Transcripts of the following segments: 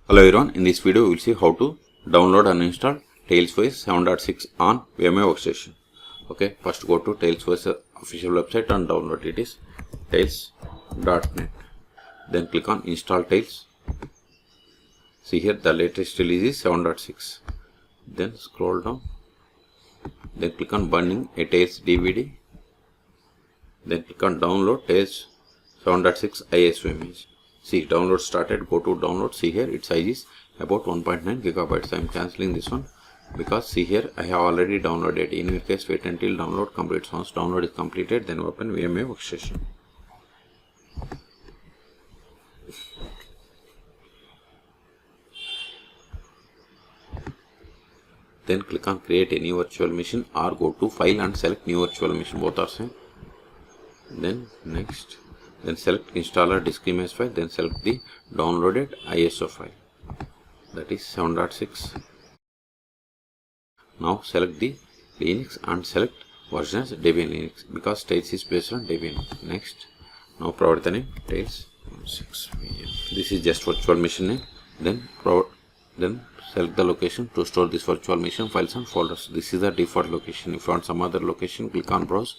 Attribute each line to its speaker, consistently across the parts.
Speaker 1: Hello everyone, in this video we will see how to download and install Tailswift 7.6 on VMware Workstation. Okay, first go to Tailswift official website and download it. Is tails.net. Then click on install Tails. See here the latest release is 7.6. Then scroll down. Then click on burning a Tails DVD. Then click on download Tails 7.6 ISO image. See, download started. Go to download. See here its size is about 1.9 gigabytes. I am cancelling this one because see here I have already downloaded. In your case, wait until download completes. Once download is completed, then open VMware Workstation. Then click on create a new virtual machine or go to file and select new virtual machine. Both are same. Then next. Then select installer disk image file, then select the downloaded ISO file, that is 7.6. Now select the Linux and select version as Debian Linux because Tails is based on Debian. Next, now provide the name Tails 6 VM. This is just virtual machine name. Then select the location to store this virtual machine files and folders. This is the default location. If you want some other location, click on browse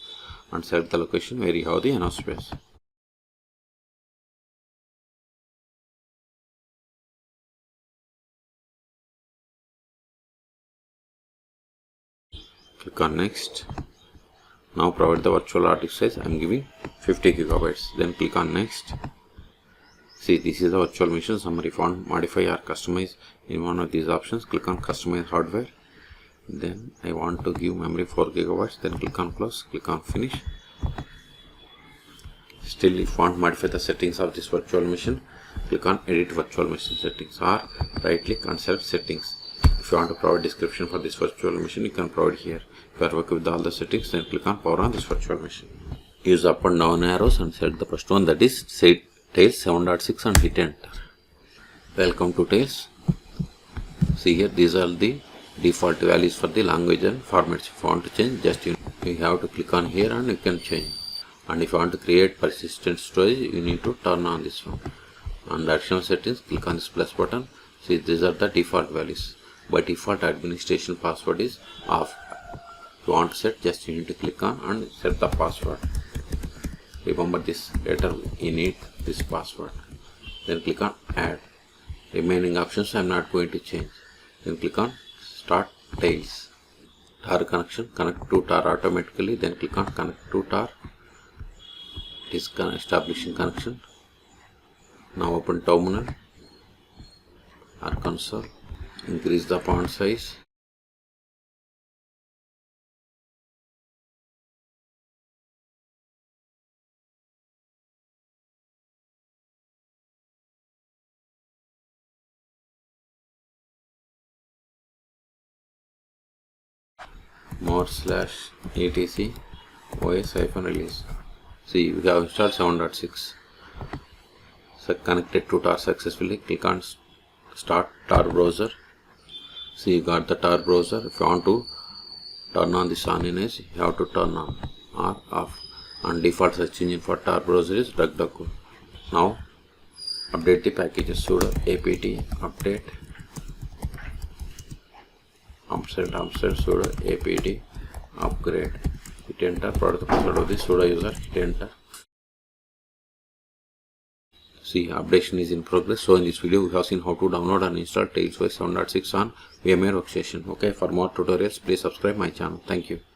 Speaker 1: and select the location where you have the enough space. Click on next. Now provide the virtual hard disk size. I am giving 50 gigabytes. Then click on next. See, this is the virtual machine summary. If you want to modify or customize in one of these options, click on customize hardware. Then I want to give memory 4 gigabytes. Then click on close. Click on finish. Still, if you want to modify the settings of this virtual machine, click on edit virtual machine settings or right click and select settings. If you want to provide description for this virtual machine, you can provide here. If you are working with all the settings, then click on power on this virtual machine. Use up and down arrows and select the first one, that is say Tails 7.6 and hit enter. Welcome to Tails. See here, these are the default values for the language and formats. If you want to change, just you have to click on here and you can change. And if you want to create persistent storage, you need to turn on this one. On additional settings, click on this plus button. See, these are the default values. By default, administration password is off. If you want to set, just you need to click on and set the password. Remember this, later you need this password. Then click on add. Remaining options I am not going to change. Then click on start Tails. Tar connection, connect to tar automatically. Then click on connect to tar. It is establishing connection. Now open terminal or console. Increase the font size. /etc os-release. See, we have installed 7.6. So connected to tar successfully. Click on start tar browser. See, you got the tar browser. If you want to turn on this on image, you have to turn on or off. And default search engine for tar browser is DuckDuckGo. Now update the packages. Sudo apt update upset sudo apt upgrade. Hit enter. Product the password of the sudo user. Hit enter. See, updation is in progress. So in this video we have seen how to download and install Tailswift 7.6 on VMware Workstation. Okay, for more tutorials please subscribe my channel. Thank you.